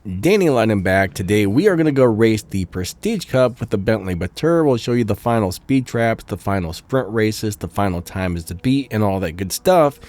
Danny Lightning back. Today we are going to go race the Prestige Cup with the Bentley Batur. We'll show you the final speed traps, the final sprint races, the final times to beat, and all that good stuff.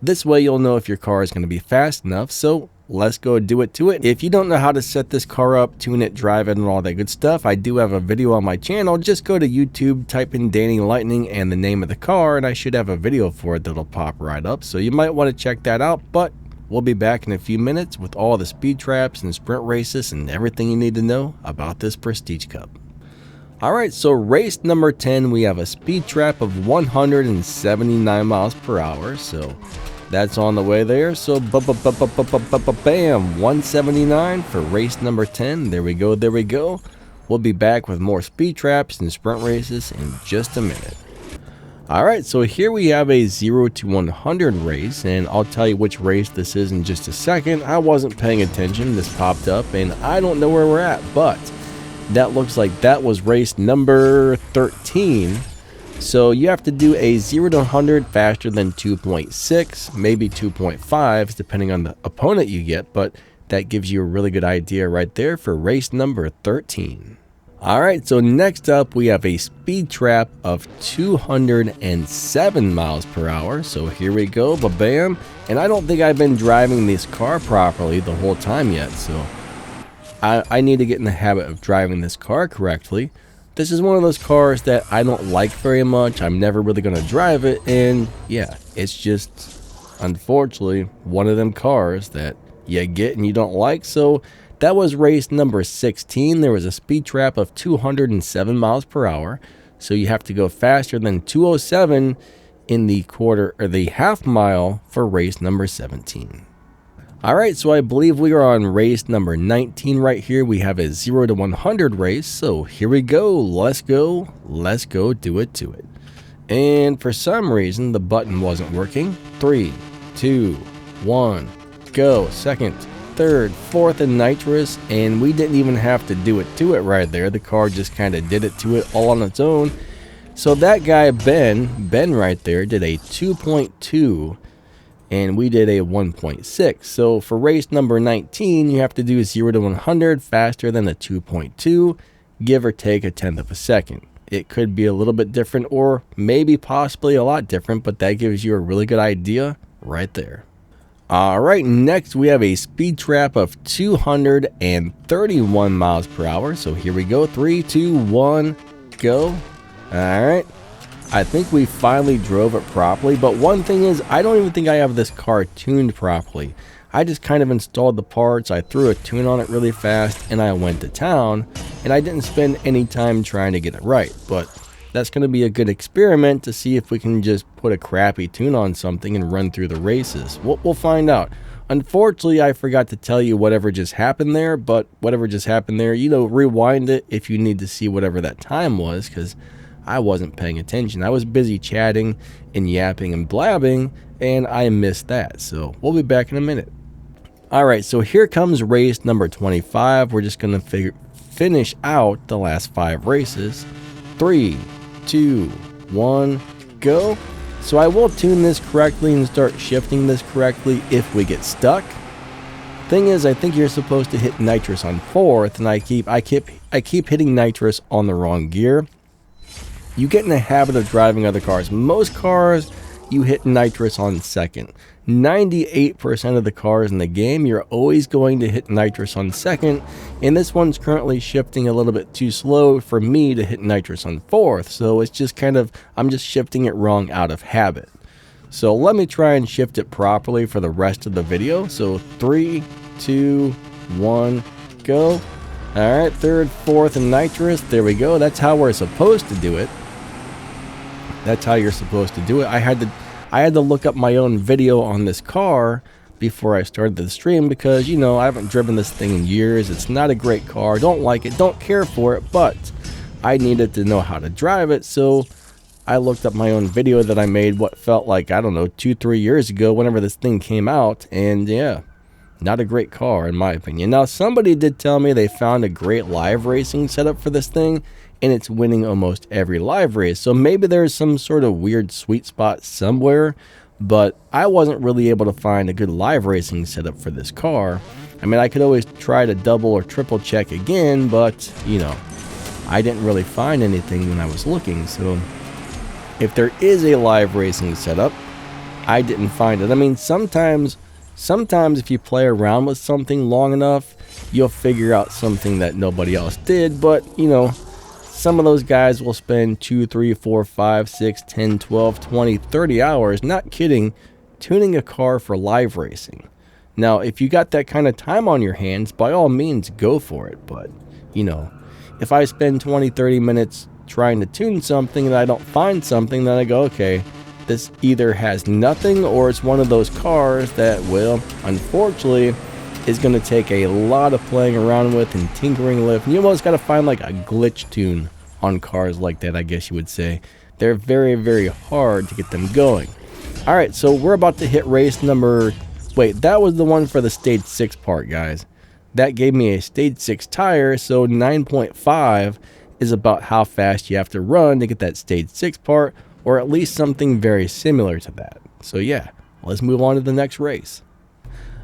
This way you'll know if your car is going to be fast enough, so let's go do it to it. If you don't know how to set this car up, tune it, drive it, and all that good stuff, I do have a video on my channel. Just go to YouTube, type in Danny Lightning and the name of the car, and I should have a video for it that'll pop right up. So you might want to check that out, but we'll be back in a few minutes with all the speed traps and sprint races and everything you need to know about this Prestige Cup. Alright, so race number 10, we have a speed trap of 179 miles per hour. So that's on the way there. So bam, 179 for race number 10. There we go, there we go. We'll be back with more speed traps and sprint races in just a minute. Alright, so here we have a 0 to 100 race, and I'll tell you which race this is in just a second. I wasn't paying attention, this popped up, and I don't know where we're at, but that looks like that was race number 13. So you have to do a 0 to 100 faster than 2.6, maybe 2.5, depending on the opponent you get, but that gives you a really good idea right there for race number 13. Alright, so next up we have a speed trap of 207 miles per hour. So here we go, bam. And I don't think I've been driving this car properly the whole time yet, so I need to get in the habit of driving this car correctly. This is one of those cars that I don't like very much. I'm never really going to drive it, and yeah, it's just unfortunately one of them cars that you get and you don't like. So that was race number 16. There was a speed trap of 207 miles per hour. So you have to go faster than 207 in the quarter or the half mile for race number 17. Alright, so I believe we are on race number 19 right here. We have a 0 to 100 race. So here we go. Let's go do it to it. And for some reason the button wasn't working. 3, 2, 1, go. Second, third, fourth, and nitrous, and we didn't even have to do it to it right there. The car just kind of did it to it all on its own. So that guy Ben right there did a 2.2 and we did a 1.6. So for race number 19 you have to do 0 to 100 faster than a 2.2, give or take a tenth of a second. It could be a little bit different or maybe possibly a lot different, but that gives you a really good idea right there. Alright, next we have a speed trap of 231 miles per hour. So here we go. 3, 2, 1, go. Alright. I think we finally drove it properly, but one thing is I don't even think I have this car tuned properly. I just kind of installed the parts, I threw a tune on it really fast, and I went to town, and I didn't spend any time trying to get it right. But that's going to be a good experiment to see if we can just put a crappy tune on something and run through the races. We'll find out. Unfortunately, I forgot to tell you whatever just happened there, but whatever just happened there, you know, rewind it if you need to see whatever that time was, because I wasn't paying attention. I was busy chatting and yapping and blabbing, and I missed that. So we'll be back in a minute. Alright, so here comes race number 25. We're just going to finish out the last 5 races. 3, 2, 1, go. So I will tune this correctly and start shifting this correctly if we get stuck. Thing is, I think you're supposed to hit nitrous on 4th, and I keep hitting nitrous on the wrong gear. You get in the habit of driving other cars. Most cars you hit nitrous on 2nd. 98% of the cars in the game, you're always going to hit nitrous on 2nd, and this one's currently shifting a little bit too slow for me to hit nitrous on 4th, so it's just kind of, I'm just shifting it wrong out of habit. So let me try and shift it properly for the rest of the video. So 3, 2, 1, go. Alright, 3rd, 4th, and nitrous. There we go. That's how we're supposed to do it. That's how you're supposed to do it. I had to look up my own video on this car before I started the stream because, you know, I haven't driven this thing in years. It's not a great car. Don't like it. Don't care for it. But I needed to know how to drive it. So I looked up my own video that I made what felt like, I don't know, 2-3 years ago whenever this thing came out. And yeah, not a great car in my opinion. Now, somebody did tell me they found a great live racing setup for this thing, and it's winning almost every live race. So maybe there's some sort of weird sweet spot somewhere, but I wasn't really able to find a good live racing setup for this car. I mean, I could always try to double or triple check again, but, you know, I didn't really find anything when I was looking. So if there is a live racing setup, I didn't find it. I mean, sometimes if you play around with something long enough, you'll figure out something that nobody else did. But, you know, some of those guys will spend 2, 3, 4, 5, 6, 10, 12, 20, 30 hours, not kidding, tuning a car for live racing. Now, if you got that kind of time on your hands, by all means, go for it. But, you know, if I spend 20, 30 minutes trying to tune something and I don't find something, then I go, okay, this either has nothing or it's one of those cars that, well, unfortunately, is going to take a lot of playing around with and tinkering with. And you almost got to find like a glitch tune on cars like that, I guess you would say. They're very, very hard to get them going. All right, so we're about to hit race number... Wait, that was the one for the stage 6 part, guys. That gave me a stage 6 tire, so 9.5 is about how fast you have to run to get that stage 6 part, or at least something very similar to that. So yeah, let's move on to the next race.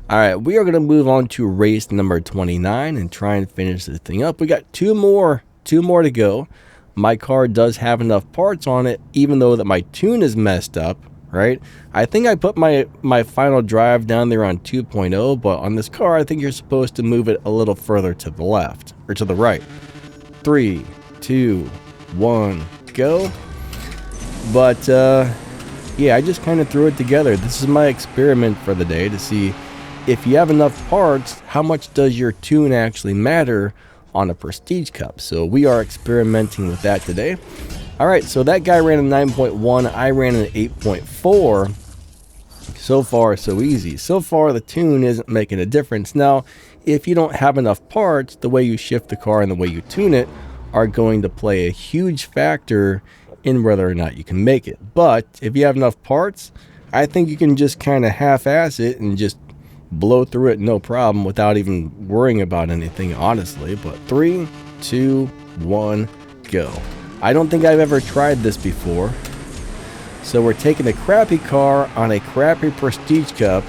All right, we are going to move on to race number 29 and try and finish this thing up. We got two more to go. My car does have enough parts on it, even though that my tune is messed up, right? I think I put my final drive down there on 2.0, but on this car, I think you're supposed to move it a little further to the left, or to the right. 3, 2, 1, go. But, yeah, I just kind of threw it together. This is my experiment for the day to see if you have enough parts, how much does your tune actually matter on a Prestige Cup? So we are experimenting with that today. All right, so that guy ran a 9.1. I ran an 8.4. So far, so easy. So far, the tune isn't making a difference. Now, if you don't have enough parts, the way you shift the car and the way you tune it are going to play a huge factor in whether or not you can make it. But if you have enough parts, I think you can just kind of half-ass it and just blow through it no problem without even worrying about anything, honestly. But 3, 2, 1, go. I don't think I've ever tried this before. So we're taking a crappy car on a crappy Prestige Cup,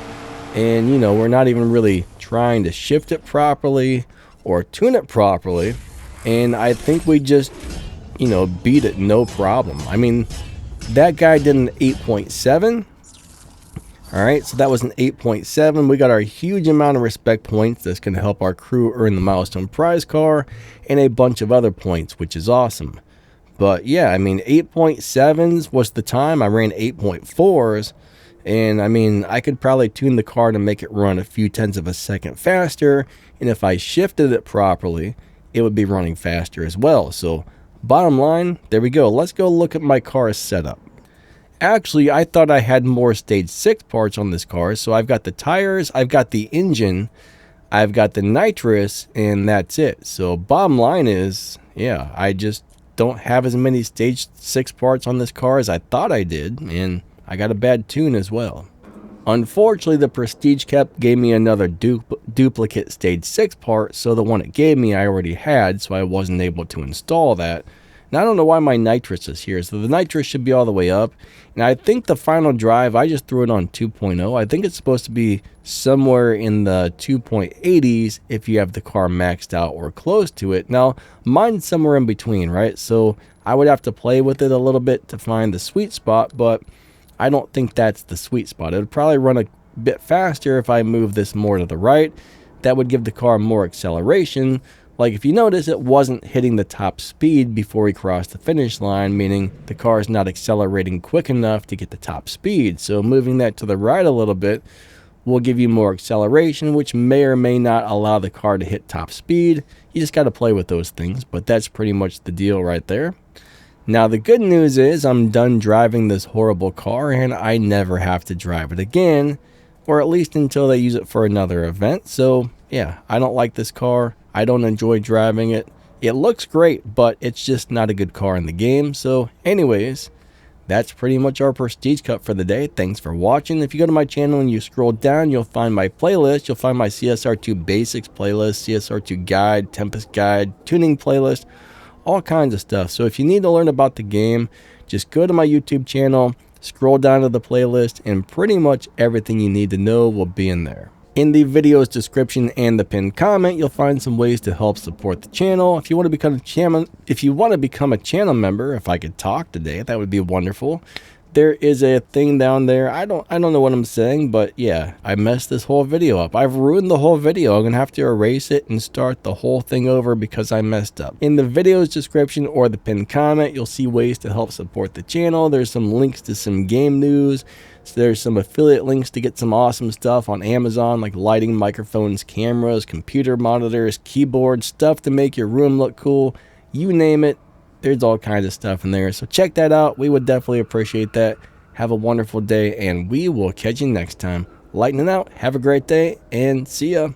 and you know, we're not even really trying to shift it properly or tune it properly, and I think we just, you know, beat it no problem. I mean, that guy did an 8.7. All right, so that was an 8.7. We got our huge amount of respect points that's going to help our crew earn the milestone prize car and a bunch of other points, which is awesome. But yeah, I mean, 8.7s was the time. I ran 8.4s, and I mean, I could probably tune the car to make it run a few tenths of a second faster, and if I shifted it properly, it would be running faster as well. So bottom line, there we go. Let's go look at my car's setup. Actually, I thought I had more stage 6 parts on this car, so I've got the tires, I've got the engine, I've got the nitrous, and that's it. So bottom line is, yeah, I just don't have as many stage 6 parts on this car as I thought I did, and I got a bad tune as well. Unfortunately, the Prestige Cup gave me another duplicate stage 6 part, so the one it gave me I already had, so I wasn't able to install that. Now, I don't know why my nitrous is here, so the nitrous should be all the way up. And I think the final drive, I just threw it on 2.0. I think it's supposed to be somewhere in the 2.80s if you have the car maxed out or close to it. Now, mine's somewhere in between, right? So I would have to play with it a little bit to find the sweet spot, but I don't think that's the sweet spot. It would probably run a bit faster if I move this more to the right. That would give the car more acceleration. Like, if you notice, it wasn't hitting the top speed before we crossed the finish line, meaning the car is not accelerating quick enough to get the top speed. So moving that to the right a little bit will give you more acceleration, which may or may not allow the car to hit top speed. You just got to play with those things, but that's pretty much the deal right there. Now, the good news is I'm done driving this horrible car, and I never have to drive it again, or at least until they use it for another event. So, yeah, I don't like this car. I don't enjoy driving it. It looks great, but it's just not a good car in the game. So anyways, that's pretty much our Prestige Cup for the day. Thanks for watching. If you go to my channel and you scroll down, you'll find my playlist. You'll find my CSR2 Basics playlist, CSR2 Guide, Tempest Guide, Tuning playlist, all kinds of stuff. So if you need to learn about the game, just go to my YouTube channel, scroll down to the playlist, and pretty much everything you need to know will be in there. In the video's description and the pinned comment, you'll find some ways to help support the channel. If you want to become a channel member, if I could talk today, that would be wonderful. There is a thing down there. I don't know what I'm saying, but yeah, I messed this whole video up. I've ruined the whole video. I'm gonna have to erase it and start the whole thing over because I messed up. In the video's description or the pinned comment, you'll see ways to help support the channel. There's some links to some game news. So there's some affiliate links to get some awesome stuff on Amazon, like lighting, microphones, cameras, computer monitors, keyboards, stuff to make your room look cool. You name it. There's all kinds of stuff in there. So check that out. We would definitely appreciate that. Have a wonderful day, and we will catch you next time. Lightning out. Have a great day, and see ya.